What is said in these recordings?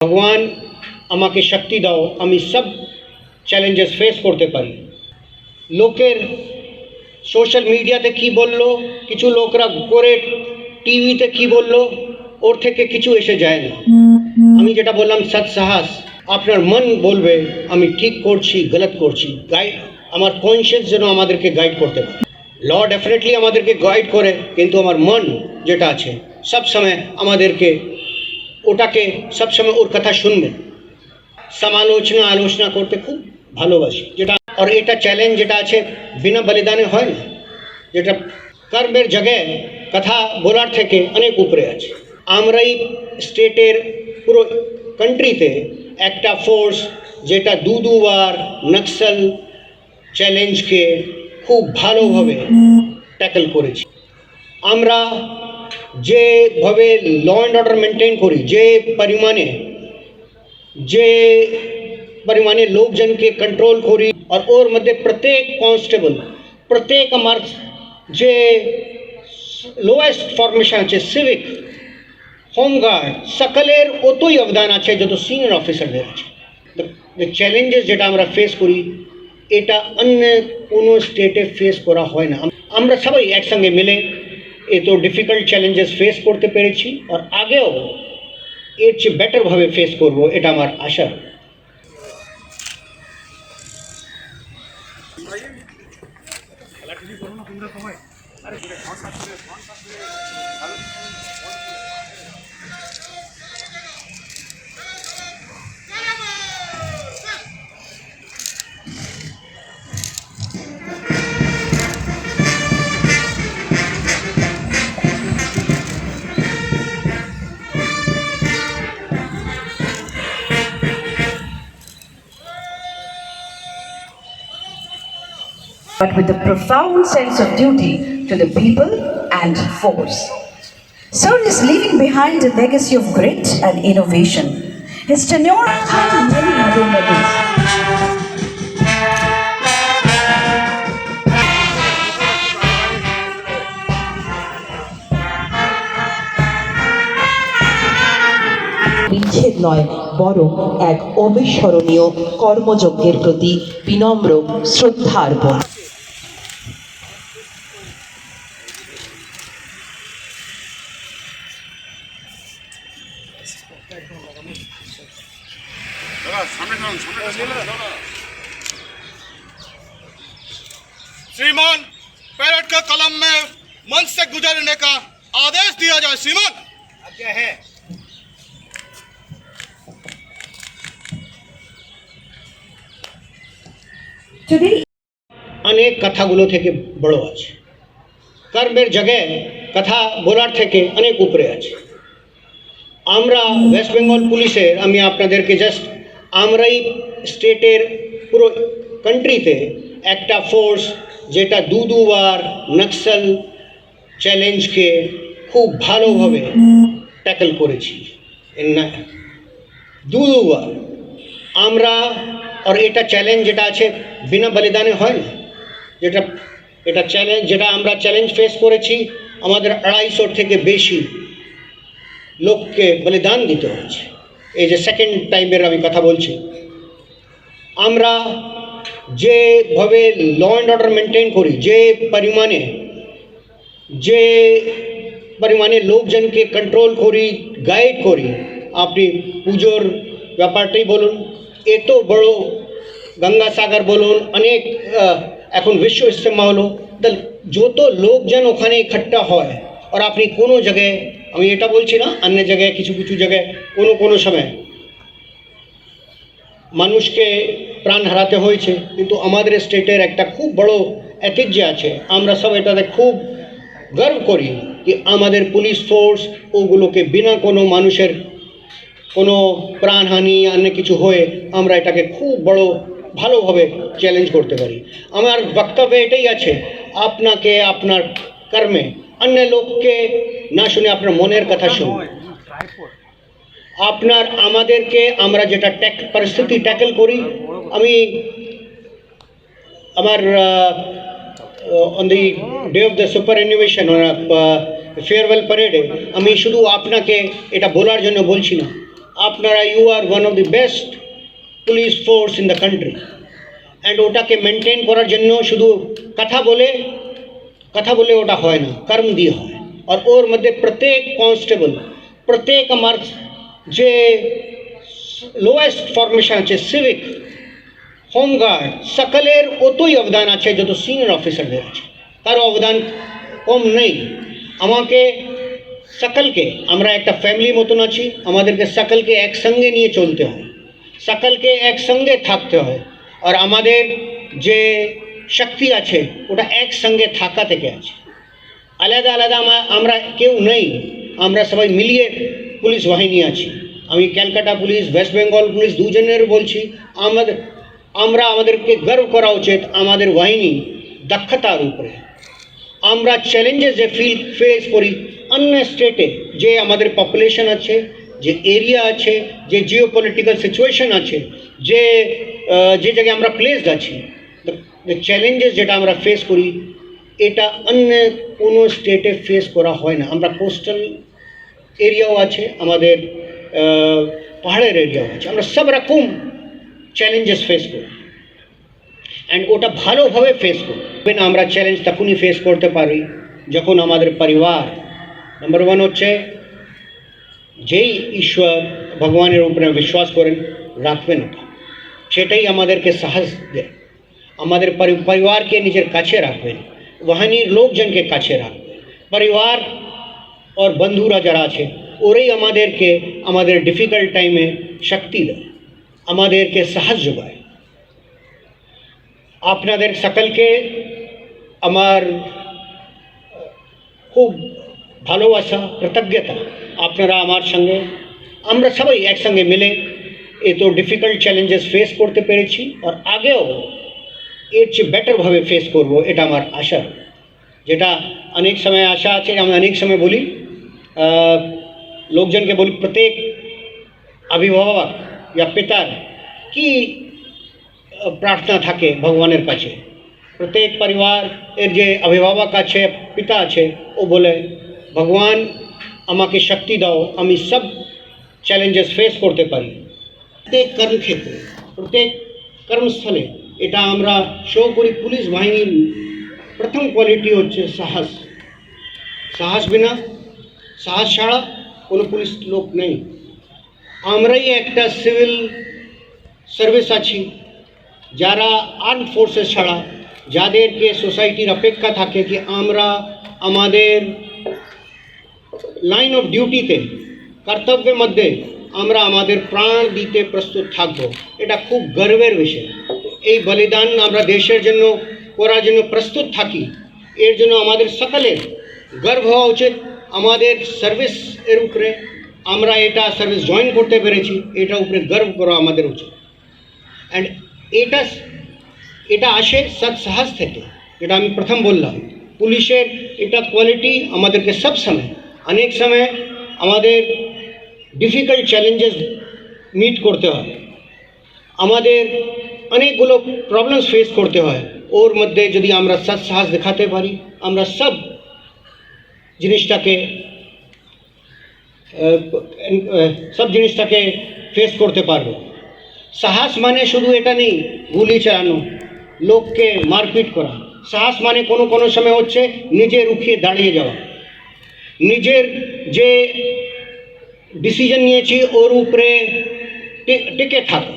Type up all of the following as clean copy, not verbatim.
ভগবান আমাকে শক্তি দাও আমি সব চ্যালেঞ্জেস ফেস করতে পারি। লোকের সোশ্যাল মিডিয়াতে কি বললো, কিছু লোকরা করে টিভিতে কি বললো, ওর থেকে কিছু এসে যায় না। আমি যেটা বললাম সৎ সাহস, আপনার মন বলবে আমি ঠিক করছি গলত করছি, গাইড আমার কনসিয়াস যেন আমাদেরকে গাইড করতে পারে। ল ডেফিনেটলি আমাদেরকে গাইড করে, কিন্তু আমার মন যেটা আছে সব সময় আমাদেরকে ওটাকে সবসময় ওর কথা শুনবে, সমালোচনা আলোচনা করতে খুব ভালোবাসি যেটা। আর এটা চ্যালেঞ্জ যেটা আছে বিনা বলিদানে হয় না, যেটা কর্মের জায়গায় কথা বলার থেকে অনেক উপরে আছে। আমরাই স্টেটের পুরো কান্ট্রিতে একটা ফোর্স যেটা দুবার নক্সাল চ্যালেঞ্জকে খুব ভালোভাবে ট্যাকল করেছি। আমরা যেভাবে ল অ্যান্ড অর্ডার মেনটেন করি, যে পরিমাণে লোকজনকে কন্ট্রোল করি, আর ওর মধ্যে প্রত্যেক কনস্টেবল, প্রত্যেক আমার যে লোয়েস্ট ফরমেশন আছে সিভিক, হোমগার্ড, সকলের অতই অবদান আছে যত সিনিয়র অফিসারদের আছে। চ্যালেঞ্জেস যেটা আমরা ফেস করি এটা অন্য কোনো স্টেটে ফেস করা হয় না। আমরা সবাই একসঙ্গে মিলে এত ডিফিকাল্ট চ্যালেঞ্জেস ফেস করতে পেরেছি, আর আগেও এর চেয়ে বেটারভাবে ফেস করব, এটা আমার আশা। but with a profound sense of duty to the people and force. Sir is leaving behind a legacy of grit and innovation. His tenure had many other medals. বিচ্ছেদ নয়, বরং এক অবিস্মরণীয় কর্মযজ্ঞের প্রতি বিনম্র শ্রদ্ধার্পণ। श्रीमान, पैरट का कलम में मंच से गुजरने का आदेश दिया जाए। श्रीमान, आज्ञा है। অনেক কথাগুলো থেকে বড় আছে, কর্মের জায়গায় কথা বলার থেকে অনেক উপরে আছে। আমরা ওয়েস্ট বেঙ্গল পুলিশের, আমি আপনাদেরকে জাস্ট, আমরাই স্টেটের পুরো কান্ট্রিতে একটা ফোর্স যেটা দুবার নক্সাল চ্যালেঞ্জকে খুব ভালোভাবে ট্যাকল করেছি দুবার আমরা। আর এটা চ্যালেঞ্জ যেটা আছে বিনা বলিদানে হয় না, এটা চ্যালেঞ্জ যেটা আমরা চ্যালেঞ্জ ফেস করেছি, আমাদের 250 থেকে বেশি লোককে বলিদান দিতে হয়েছে। এই যে সেকেন্ড টাইমের আমি কথা বলছি, আমরা যেভাবে ল অ্যান্ড অর্ডার মেনটেন করি, যে পরিমাণে লোকজনকে কন্ট্রোল করি, গাইড করি, আপনি পুজোর ব্যাপারটাই বলুন, এত বড় গঙ্গাসাগর বলুন, অনেক এখন বিশ্ব ইজতেমা হলো, যত লোকজন ওখানে ইকট্ঠা হয়, আর আপনি কোনো জায়গায়, আমি এটা বলছি না অন্য জায়গায়, কিছু কিছু জায়গায় কোনো সময় মানুষকে প্রাণ হারাতে হয়েছে, কিন্তু আমাদের স্টেটের একটা খুব বড় ঐতিহ্য আছে। আমরা সব এটাতে খুব গর্ব করি যে আমাদের পুলিশ ফোর্স ওগুলোকে বিনা কোনো মানুষের কোনো প্রাণহানি অন্য কিছু হয়ে আমরা এটাকে খুব বড় ভালোভাবে চ্যালেঞ্জ করতে পারি। আমার বক্তব্য এটাই আছে, আপনাকে আপনার কর্মে অন্য লোককে না শুনে আপনার মনের কথা শুনুন। আপনার আমাদেরকে আমরা যেটা পরিস্থিতি ট্যাকল করি, আমি আমার on the day of the super innovation farewell প্যারেডে আমি শুধু আপনাকে এটা বলার জন্য বলছি না, আপনারা you are one of the best police force in the country and ওটাকে মেনটেন করার জন্য শুধু কথা বলে ওটা হয় না, কর্ম দিয়ে হয়। আর ওর মধ্যে প্রত্যেক কনস্টেবল, প্রত্যেক আমার যে লোয়েস্ট ফরমেশন আছে সিভিক, হোমগার্ড, সকলের অতই অবদান আছে যত সিনিয়র অফিসারদের আছে, কারো অবদান কম নেই। আমাকে সকলকে, আমরা একটা ফ্যামিলি মতন আছি, আমাদেরকে সকলকে একসঙ্গে নিয়ে চলতে হয়, সকলকে একসঙ্গে থাকতে হয়। আর আমাদের যে শক্তি আছে ওটা একসঙ্গে থাকা থেকে আছে। আলাদা আলাদা আমরা কেউ নেই, আমরা সবাই মিলিয়ে পুলিশ বাহিনী আছি। আমি Calcutta police, West Bengal police দুজনের বলছি, আমাদেরকে গর্ব করা উচিত আমাদের বাহিনী দক্ষতার উপরে। আমরা চ্যালেঞ্জেস যে ফেস করি অন্য স্টেটে, যে আমাদের পপুলেশন আছে, যে এরিয়া আছে, যে জিও পলিটিক্যাল সিচুয়েশন আছে, যে জায়গায় আমরা প্লেসড আছি, চ্যালেঞ্জেস যেটা আমরা ফেস করি এটা অন্য কোনো স্টেটে ফেস করা হয় না। আমরা কোস্টাল এরিয়াও আছে, আমাদের পাহাড়ের এরিয়াও আছে, আমরা সব রকম চ্যালেঞ্জেস ফেস করি অ্যান্ড ওটা ভালোভাবে ফেস করি। আমরা চ্যালেঞ্জ তখনই ফেস করতে পারি যখন আমাদের পরিবার, নাম্বার ওয়ান হচ্ছে যেই ঈশ্বর ভগবানের উপরে বিশ্বাস করেন রাখবেন, ওটা সেটাই আমাদেরকে সাহস দেয়। আমাদের পরিবারকে নিজের কাছে রাখবেন, বাহিনীর লোকজনকে কাছে রাখবেন। পরিবার আর বন্ধুরা যারা আছে ওরাই আমাদেরকে আমাদের ডিফিকাল্ট টাইমে শক্তি দেয়, আমাদেরকে সাহস যোগায়। আপনাদের সকলকে আমার খুব ভালোবাসা, কৃতজ্ঞতা। আপনারা আমার সঙ্গে, আমরা সবাই একসঙ্গে মিলে এত ডিফিকাল্ট চ্যালেঞ্জেস ফেস করতে পেরেছি আর আগেও এর চেয়ে বেটারভাবে ফেস করব, এটা আমার আশা। যেটা অনেক সময় আশা আছে, আমি অনেক সময় বলি, লোকজনকে বলি, প্রত্যেক অভিভাবক या পিতার কি প্রার্থনা থাকে ভগবানের কাছে। প্রত্যেক পরিবার এর যে অভিভাবক আছে, পিতা আছে, ও বলে ভগবান আমাকে শক্তি দাও, আমি সব চ্যালেঞ্জেস ফেস করতে পারি। প্রত্যেক কর্মক্ষেত্রে, প্রত্যেক কর্মস্থলে এটা আমরা শো করি। পুলিশ বাহিনীর প্রথম কোয়ালিটি হচ্ছে সাহস। সাহস বিনা, সাহস ছাড়া কোনো পুলিশ লোক নেই। আমরাই একটা সিভিল সার্ভিস আছি যারা আর্ম ফোর্সেস ছাড়া, যাদেরকে সোসাইটির অপেক্ষা থাকে কি আমরা আমাদের লাইন অফ ডিউটিতে, কর্তব্যের মধ্যে আমরা আমাদের প্রাণ দিতে প্রস্তুত থাকবো। এটা খুব গর্বের বিষয়। এই বলিদান আমরা দেশের জন্য করার জন্য প্রস্তুত থাকি, এর জন্য আমাদের সকলের গর্ব হওয়া উচিত। আমাদের সার্ভিস এর উপরে, আমরা এটা সার্ভিস জয়েন করতে পেরেছি, এটা উপরে গর্ব করা আমাদের উচিত। অ্যান্ড এটা আসে সাহস থেকে, যেটা আমি প্রথম বললাম। পুলিশের এটা কোয়ালিটি আমাদেরকে সব সময়, অনেক সময় আমাদের ডিফিকাল্ট চ্যালেঞ্জেস মিট করতে হয়, আমাদের অনেকগুলো প্রবলেমস ফেস করতে হয়। ওর মধ্যে যদি আমরা সাহস দেখাতে পারি, আমরা সব জিনিসটাকে ফেস করতে পারবো। সাহস মানে শুধু এটা নেই গুলি চালানো, লোককে মারপিট করা। সাহস মানে কোনো সময় হচ্ছে নিজে রুখিয়ে দাঁড়িয়ে যাওয়া, নিজের যে ডিসিশন নিয়েছি ওর উপরে টিকে থাকা।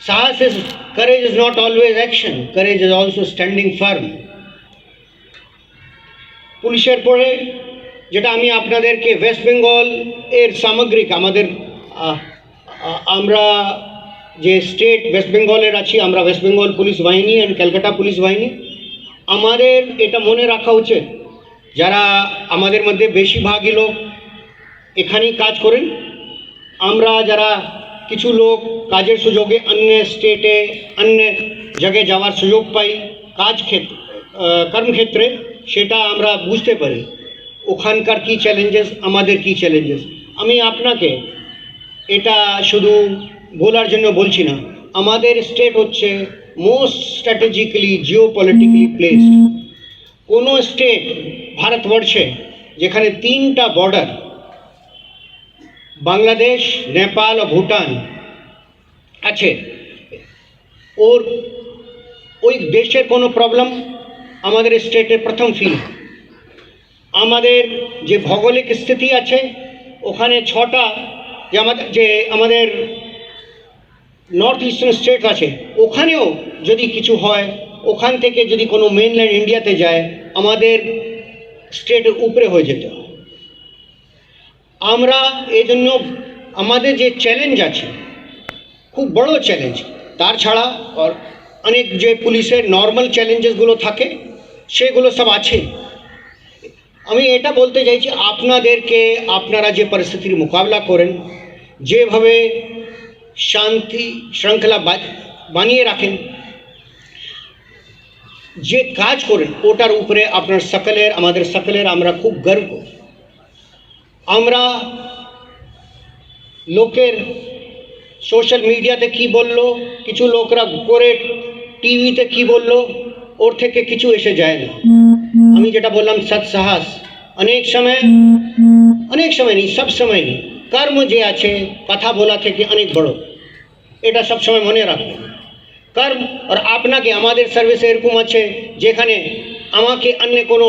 সাহস is, courage is not always action, courage is also standing firm. পুলিশের পরে যেটা আমি আপনাদেরকে ওয়েস্ট বেঙ্গল এর সামগ্রিক আমাদের আমরা যে স্টেট ওয়েস্ট বেঙ্গলের আছি, আমরা ওয়েস্ট বেঙ্গল পুলিশ বাহিনী অ্যান্ড ক্যালকাটা পুলিশ বাহিনী, আমাদের এটা মনে রাখা উচিত যারা আমাদের মধ্যে বেশিরভাগই লোক এখানেই কাজ করেন। আমরা যারা কিছু লোক কাজের সুযোগে অন্য স্টেটে, অন্য জায়গায় যাওয়ার সুযোগ পাই কর্মক্ষেত্রে, সেটা আমরা বুঝতে পারি ওখানকার কী চ্যালেঞ্জেস, আমাদের কী চ্যালেঞ্জেস। আমি আপনাকে এটা শুধু বলার জন্য বলছি না, আমাদের স্টেট হচ্ছে most strategically Jio politically placed. কোনো স্টেট ভারতবর্ষে যেখানে 3টা বাংলাদেশ, নেপাল ও ভুটান আছে, ওর ওই দেশের কোনো প্রবলেম আমাদের স্টেটে প্রথম ফিল। আমাদের যে ভৌগোলিক স্থিতি আছে ওখানে 6টা যে আমাদের নর্থ ইস্টার্ন স্টেট আছে, ওখানেও যদি কিছু হয়, ওখান থেকে যদি কোনো মেনল্যান্ড ইন্ডিয়াতে যায়, আমাদের স্টেটের উপরে হয়ে যেত। আমরা এই জন্য আমাদের যে চ্যালেঞ্জ আছে, খুব বড় চ্যালেঞ্জ, তার ছাড়া আর অনেক যে পুলিশের নর্মাল চ্যালেঞ্জেসগুলো থাকে সেগুলো সব আছে। আমি এটা বলতে চাইছি আপনাদেরকে, আপনারা যে পরিস্থিতির মোকাবিলা করেন, যেভাবে শান্তি শৃঙ্খলা বানিয়ে রাখেন, যে কাজ করেন, ওটার উপরে আপনার সকলের, আমাদের সকলের আমরা খুব গর্ব করি। আমরা লোকের সোশ্যাল মিডিয়াতে কি বললো, কিছু লোকরা করে টিভিতে কি বললো, ওর থেকে কিছু এসে যায় না। আমি যেটা বললাম সৎ সাহস অনেক সময় নেই, সব সময় নেই, কর্ম যে আছে কথা বলা থেকে অনেক বড়, এটা সব সময় মনে রাখবেন। কর্ম আর আপনাকে, আমাদের সার্ভিসে এরকম আছে যেখানে আমাকে অন্য কোনো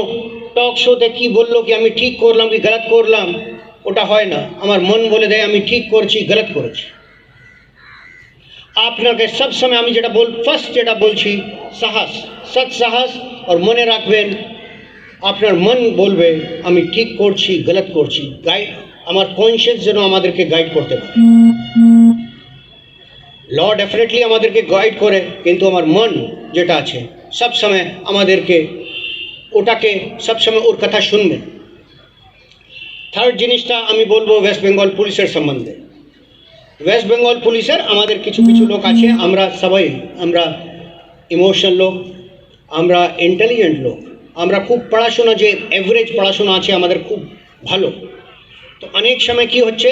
টক শোতে কি বললো কি আমি ঠিক করলাম কি গলত করলাম, ওটা হয় না। আমার মন বলে দেয় আমি ঠিক করছি, গলত করেছি। আপনাকে সব সময় আমি যেটা ফার্স্ট যেটা বলছি সাহস, সৎ সাহস, আর মনে রাখবেন আপনার মন বলবে আমি ঠিক করছি গলত করছি, গাইড, আমার কনসিয়াস যেন আমাদেরকে গাইড করতে পারে। ল ডেফিনেটলি আমাদেরকে গাইড করে, কিন্তু আমার মন যেটা আছে সব সময় আমাদেরকে ওটাকে সবসময় ওর কথা শুনবেন। থার্ড জিনিসটা আমি বলবো ওয়েস্ট বেঙ্গল পুলিশের সম্বন্ধে। ওয়েস্ট বেঙ্গল পুলিশের আমাদের কিছু লোক আছে, আমরা সবাই, আমরা ইমোশনাল লোক, আমরা ইন্টেলিজেন্ট লোক, আমরা খুব পড়াশোনা, যে এভারেজ পড়াশোনা আছে আমাদের খুব ভালো। তো অনেক সময় কি হচ্ছে,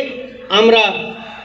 আমরা